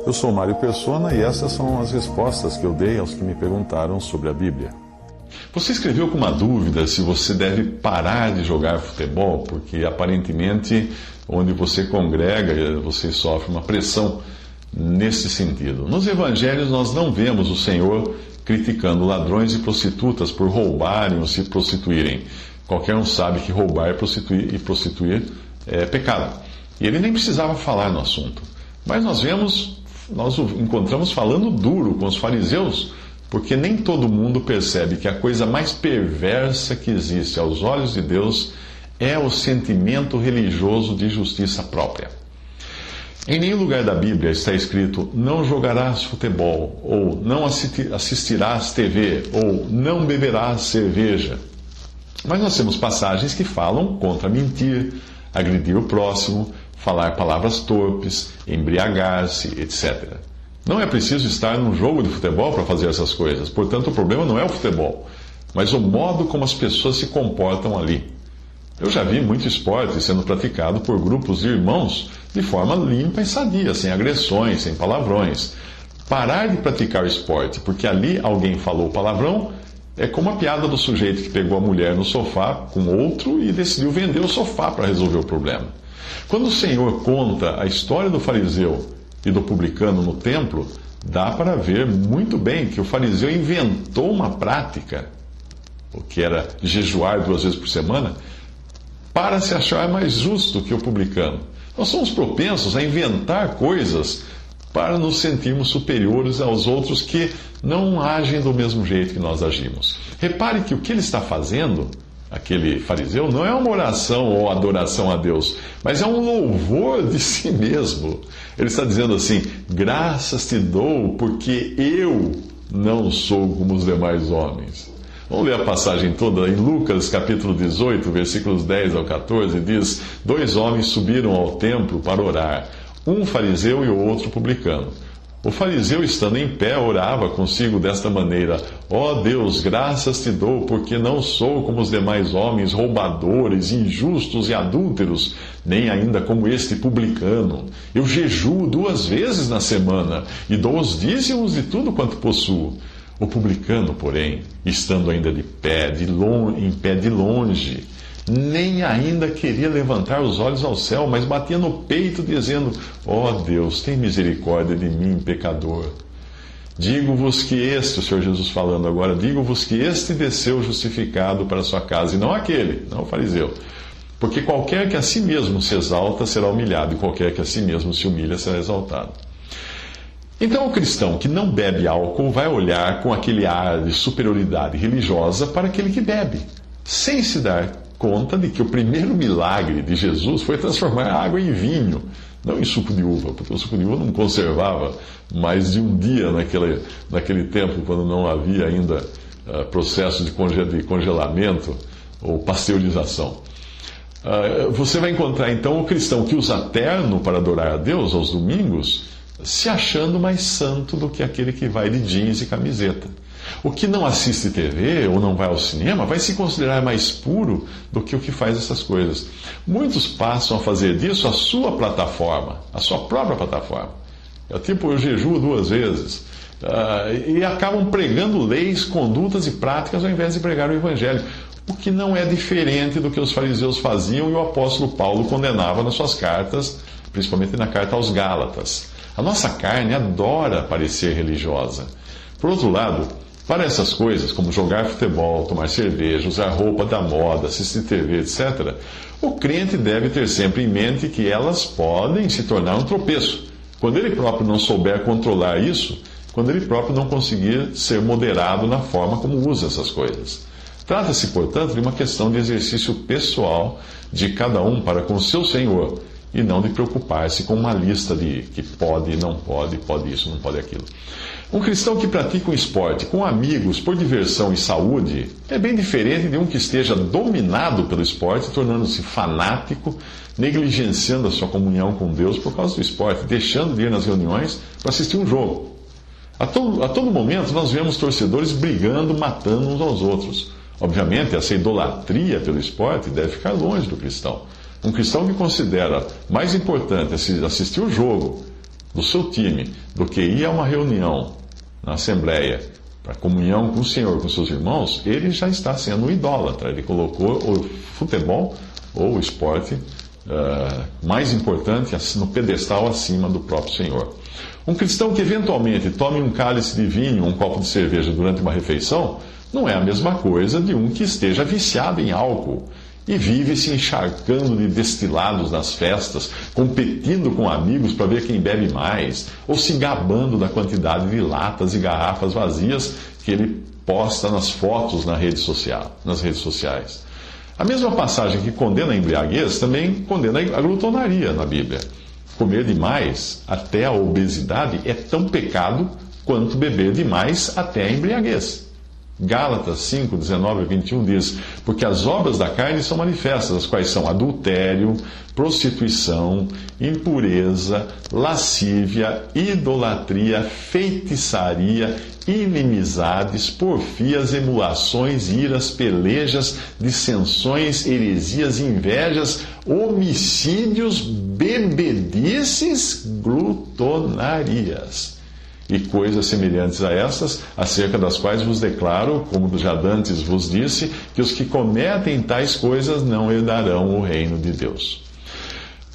Eu sou Mário Persona e essas são as respostas que eu dei aos que me perguntaram sobre a Bíblia. Você escreveu com uma dúvida se você deve parar de jogar futebol, porque aparentemente onde você congrega, você sofre uma pressão nesse sentido. Nos evangelhos nós não vemos o Senhor criticando ladrões e prostitutas por roubarem ou se prostituírem. Qualquer um sabe que roubar e prostituir é pecado. E ele nem precisava falar no assunto. Mas nós o encontramos falando duro com os fariseus, porque nem todo mundo percebe que a coisa mais perversa que existe aos olhos de Deus é o sentimento religioso de justiça própria. Em nenhum lugar da Bíblia está escrito não jogarás futebol, ou não assistirás TV, ou não beberás cerveja. Mas nós temos passagens que falam contra mentir, agredir o próximo, falar palavras torpes, embriagar-se, etc. Não é preciso estar num jogo de futebol para fazer essas coisas. Portanto, o problema não é o futebol, mas o modo como as pessoas se comportam ali. Eu já vi muito esporte sendo praticado por grupos de irmãos de forma limpa e sadia, sem agressões, sem palavrões. Parar de praticar o esporte porque ali alguém falou palavrão é como a piada do sujeito que pegou a mulher no sofá com outro e decidiu vender o sofá para resolver o problema. Quando o Senhor conta a história do fariseu e do publicano no templo, dá para ver muito bem que o fariseu inventou uma prática, o que era jejuar 2 vezes por semana, para se achar mais justo que o publicano. Nós somos propensos a inventar coisas para nos sentirmos superiores aos outros que não agem do mesmo jeito que nós agimos. Repare que o que ele está fazendo, aquele fariseu, não é uma oração ou adoração a Deus, mas é um louvor de si mesmo. Ele está dizendo assim: graças te dou porque eu não sou como os demais homens. Vamos ler a passagem toda em Lucas capítulo 18, versículos 10 ao 14, diz: 2 homens subiram ao templo para orar, um fariseu e o outro publicano. O fariseu, estando em pé, orava consigo desta maneira: ó Deus, graças te dou, porque não sou como os demais homens, roubadores, injustos e adúlteros, nem ainda como este publicano. Eu jejuo 2 vezes na semana e dou os dízimos de tudo quanto possuo. O publicano, porém, estando ainda em pé de longe, nem ainda queria levantar os olhos ao céu, mas batia no peito, dizendo: ó Deus, tem misericórdia de mim, pecador. Digo-vos que este, o Senhor Jesus falando agora, digo-vos que este desceu justificado para a sua casa, e não aquele, não o fariseu. Porque qualquer que a si mesmo se exalta será humilhado, e qualquer que a si mesmo se humilha será exaltado. Então o cristão que não bebe álcool vai olhar com aquele ar de superioridade religiosa para aquele que bebe, sem se dar conta de que o primeiro milagre de Jesus foi transformar a água em vinho, não em suco de uva, porque o suco de uva não conservava mais de um dia naquele tempo, quando não havia ainda processo de congelamento ou pasteurização. Você vai encontrar então o cristão que usa terno para adorar a Deus aos domingos, se achando mais santo do que aquele que vai de jeans e camiseta. O que não assiste TV ou não vai ao cinema vai se considerar mais puro do que o que faz essas coisas. Muitos passam a fazer disso a sua plataforma, a sua própria plataforma. É tipo, eu jejuo 2 vezes. E acabam pregando leis, condutas e práticas ao invés de pregar o Evangelho. O que não é diferente do que os fariseus faziam e o apóstolo Paulo condenava nas suas cartas, principalmente na carta aos Gálatas. A nossa carne adora parecer religiosa. Por outro lado, para essas coisas, como jogar futebol, tomar cerveja, usar roupa da moda, assistir TV, etc., o crente deve ter sempre em mente que elas podem se tornar um tropeço, quando ele próprio não souber controlar isso, quando ele próprio não conseguir ser moderado na forma como usa essas coisas. Trata-se, portanto, de uma questão de exercício pessoal de cada um para com o seu Senhor, e não de preocupar-se com uma lista de que pode, não pode, pode isso, não pode aquilo. Um cristão que pratica um esporte com amigos por diversão e saúde é bem diferente de um que esteja dominado pelo esporte, tornando-se fanático, negligenciando a sua comunhão com Deus por causa do esporte, deixando de ir nas reuniões para assistir um jogo. A todo momento nós vemos torcedores brigando, matando uns aos outros. Obviamente, essa idolatria pelo esporte deve ficar longe do cristão. Um cristão que considera mais importante assistir o jogo do seu time do que ir a uma reunião na Assembleia para comunhão com o Senhor, com seus irmãos, ele já está sendo um idólatra. Ele colocou o futebol ou o esporte mais importante no pedestal acima do próprio Senhor. Um cristão que eventualmente tome um cálice de vinho, um copo de cerveja durante uma refeição, não é a mesma coisa de um que esteja viciado em álcool e vive se encharcando de destilados nas festas, competindo com amigos para ver quem bebe mais, ou se gabando da quantidade de latas e garrafas vazias que ele posta nas fotos nas redes sociais. A mesma passagem que condena a embriaguez também condena a glutonaria na Bíblia. Comer demais até a obesidade é tão pecado quanto beber demais até a embriaguez. Gálatas 5, 19 e 21 diz: porque as obras da carne são manifestas, as quais são adultério, prostituição, impureza, lascívia, idolatria, feitiçaria, inimizades, porfias, emulações, iras, pelejas, dissensões, heresias, invejas, homicídios, bebedices, glutonarias e coisas semelhantes a essas, acerca das quais vos declaro, como já dantes vos disse, que os que cometem tais coisas não herdarão o reino de Deus.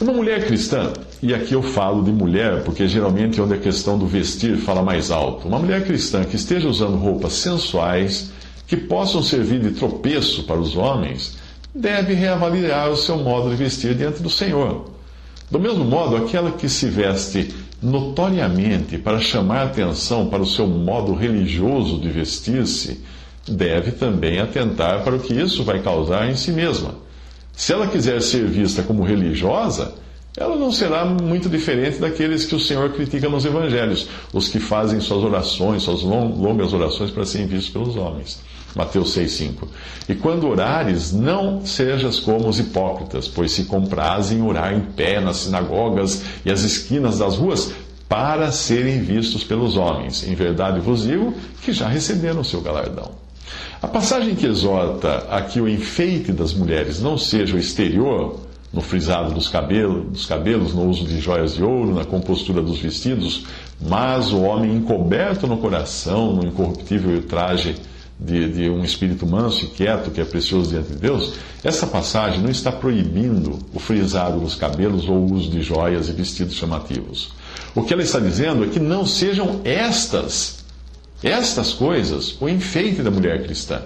Uma mulher cristã, e aqui eu falo de mulher porque geralmente é onde a questão do vestir fala mais alto, uma mulher cristã que esteja usando roupas sensuais, que possam servir de tropeço para os homens, deve reavaliar o seu modo de vestir diante do Senhor. Do mesmo modo, aquela que se veste notoriamente para chamar atenção para o seu modo religioso de vestir-se, deve também atentar para o que isso vai causar em si mesma. Se ela quiser ser vista como religiosa, ela não será muito diferente daqueles que o Senhor critica nos evangelhos, os que fazem suas orações, suas longas orações para serem vistos pelos homens. Mateus 6,5. E quando orares, não sejas como os hipócritas, pois se comprazem orar em pé nas sinagogas e as esquinas das ruas, para serem vistos pelos homens. Em verdade vos digo que já receberam o seu galardão. A passagem que exorta a que o enfeite das mulheres não seja o exterior, no frisado dos cabelos, no uso de joias de ouro, na compostura dos vestidos, mas o homem encoberto no coração, no incorruptível traje de um espírito manso e quieto, que é precioso diante de Deus, essa passagem não está proibindo o frisado dos cabelos ou o uso de joias e vestidos chamativos. O que ela está dizendo é que não sejam estas coisas o enfeite da mulher cristã.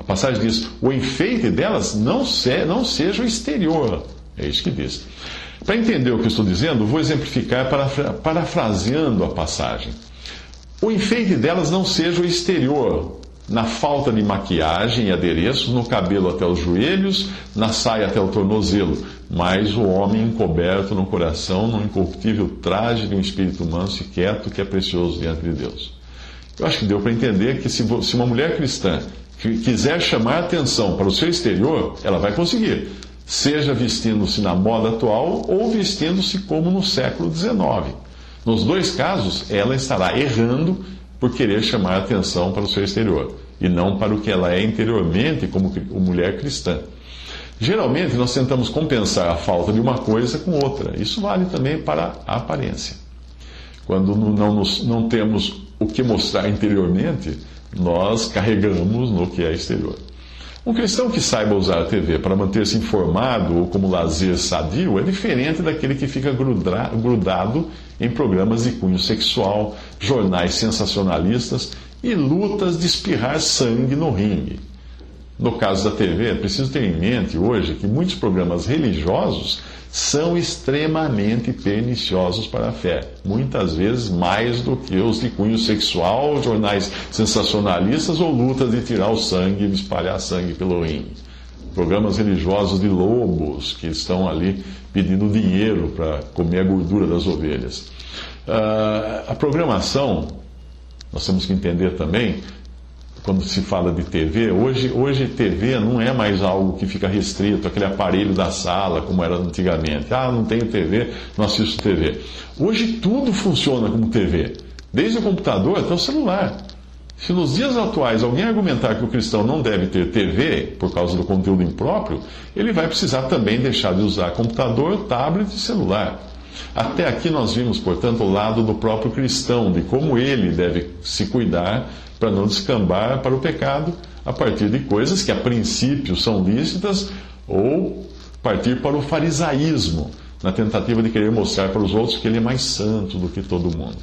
A passagem diz: o enfeite delas não seja o exterior. É isso que diz. Para entender o que eu estou dizendo, vou exemplificar parafraseando a passagem. O enfeite delas não seja o exterior, na falta de maquiagem e adereços, no cabelo até os joelhos, na saia até o tornozelo, mas o homem encoberto no coração, no incorruptível traje de um espírito manso e quieto, que é precioso diante de Deus. Eu acho que deu para entender que se uma mulher cristã quiser chamar atenção para o seu exterior, ela vai conseguir, seja vestindo-se na moda atual ou vestindo-se como no século XIX. Nos dois casos, ela estará errando por querer chamar atenção para o seu exterior, e não para o que ela é interiormente como mulher cristã. Geralmente, nós tentamos compensar a falta de uma coisa com outra. Isso vale também para a aparência. Quando não temos o que mostrar interiormente, nós carregamos no que é exterior. Um cristão que saiba usar a TV para manter-se informado ou como lazer sadio é diferente daquele que fica grudado em programas de cunho sexual, jornais sensacionalistas e lutas de espirrar sangue no ringue. No caso da TV, é preciso ter em mente hoje que muitos programas religiosos são extremamente perniciosos para a fé, muitas vezes mais do que os de cunho sexual, jornais sensacionalistas ou lutas de tirar o sangue e espalhar sangue pelo ringue. Programas religiosos de lobos que estão ali pedindo dinheiro para comer a gordura das ovelhas. A programação, nós temos que entender também, quando se fala de TV, hoje TV não é mais algo que fica restrito, aquele aparelho da sala, como era antigamente. Não tenho TV, não assisto TV. Hoje tudo funciona como TV, desde o computador até o celular. Se nos dias atuais alguém argumentar que o cristão não deve ter TV por causa do conteúdo impróprio, ele vai precisar também deixar de usar computador, tablet e celular. Até aqui nós vimos, portanto, o lado do próprio cristão, de como ele deve se cuidar para não descambar para o pecado a partir de coisas que a princípio são lícitas, ou partir para o farisaísmo, na tentativa de querer mostrar para os outros que ele é mais santo do que todo mundo.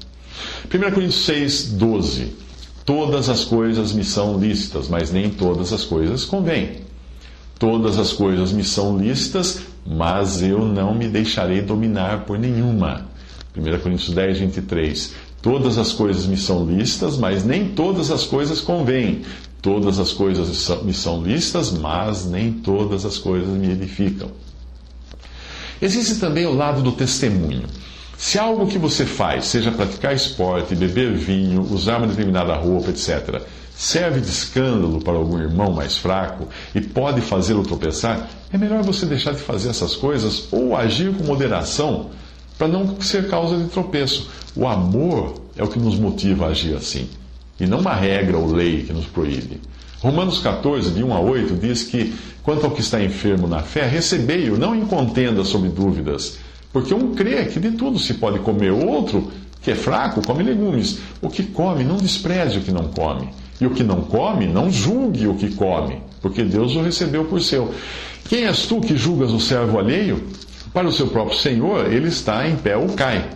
1 Coríntios 6, 12. Todas as coisas me são lícitas, mas nem todas as coisas convêm. Todas as coisas me são lícitas, mas eu não me deixarei dominar por nenhuma. 1 Coríntios 10, 23. Todas as coisas me são lícitas, mas nem todas as coisas convêm. Todas as coisas me são lícitas, mas nem todas as coisas me edificam. Existe também o lado do testemunho. Se algo que você faz, seja praticar esporte, beber vinho, usar uma determinada roupa, etc., serve de escândalo para algum irmão mais fraco e pode fazê-lo tropeçar, é melhor você deixar de fazer essas coisas ou agir com moderação para não ser causa de tropeço. O amor é o que nos motiva a agir assim, e não uma regra ou lei que nos proíbe. Romanos 14, de 1 a 8, diz que, quanto ao que está enfermo na fé, recebei-o, não em contenda sobre dúvidas. Porque um crê que de tudo se pode comer, o outro, que é fraco, come legumes. O que come, não despreze o que não come. E o que não come, não julgue o que come, porque Deus o recebeu por seu. Quem és tu que julgas o servo alheio? Para o seu próprio Senhor, ele está em pé ou cai.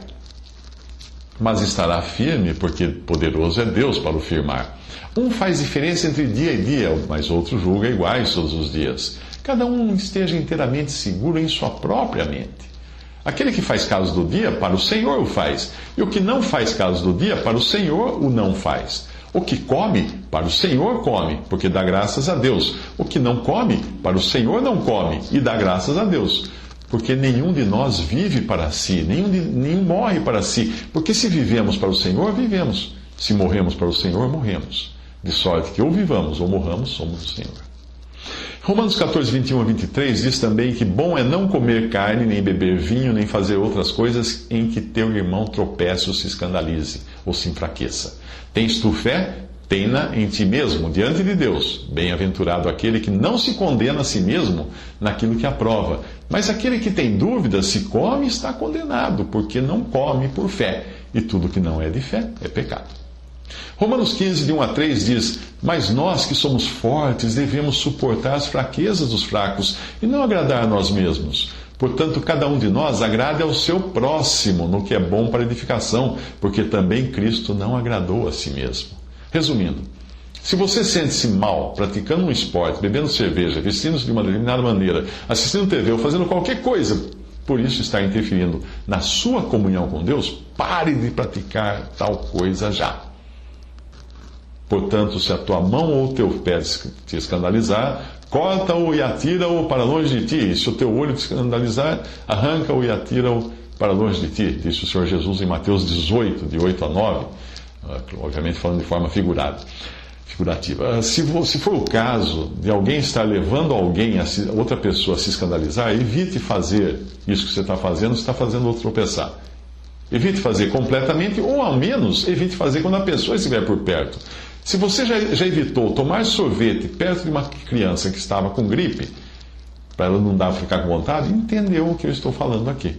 Mas estará firme, porque poderoso é Deus para o firmar. Um faz diferença entre dia e dia, mas outro julga iguais todos os dias. Cada um esteja inteiramente seguro em sua própria mente. Aquele que faz caso do dia, para o Senhor o faz. E o que não faz caso do dia, para o Senhor o não faz. O que come, para o Senhor come, porque dá graças a Deus. O que não come, para o Senhor não come, e dá graças a Deus. Porque nenhum de nós vive para si, nenhum morre para si. Porque se vivemos para o Senhor, vivemos. Se morremos para o Senhor, morremos. De sorte que ou vivamos ou morramos, somos do Senhor. Romanos 14, 21 a 23 diz também que bom é não comer carne, nem beber vinho, nem fazer outras coisas em que teu irmão tropece ou se escandalize, ou se enfraqueça. Tens tu fé? Tem-na em ti mesmo, diante de Deus. Bem-aventurado aquele que não se condena a si mesmo naquilo que aprova. Mas aquele que tem dúvidas, se come, está condenado, porque não come por fé. E tudo que não é de fé é pecado. Romanos 15, de 1 a 3 diz: Mas nós que somos fortes devemos suportar as fraquezas dos fracos e não agradar a nós mesmos. Portanto, cada um de nós agrade ao seu próximo no que é bom para edificação, porque também Cristo não agradou a si mesmo. Resumindo, se você sente-se mal praticando um esporte, bebendo cerveja, vestindo-se de uma determinada maneira, assistindo TV ou fazendo qualquer coisa, por isso está interferindo na sua comunhão com Deus, pare de praticar tal coisa já. Portanto, se a tua mão ou o teu pé te escandalizar, corta-o e atira-o para longe de ti. E se o teu olho te escandalizar, arranca-o e atira-o para longe de ti. Disse o Senhor Jesus em Mateus 18, de 8 a 9. Obviamente falando de forma figurativa. Se for o caso de alguém estar levando outra pessoa a se escandalizar, evite fazer isso que você está fazendo outro tropeçar. Evite fazer completamente, ou ao menos evite fazer quando a pessoa estiver por perto. Se você já evitou tomar sorvete perto de uma criança que estava com gripe, para ela não ficar com vontade, entendeu o que eu estou falando aqui.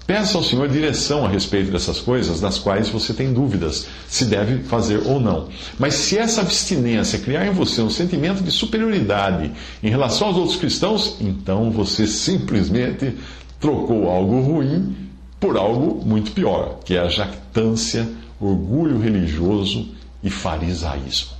Peça ao Senhor direção a respeito dessas coisas, das quais você tem dúvidas, se deve fazer ou não. Mas se essa abstinência criar em você um sentimento de superioridade em relação aos outros cristãos, então você simplesmente trocou algo ruim por algo muito pior, que é a jactância, orgulho religioso e farisaísmo.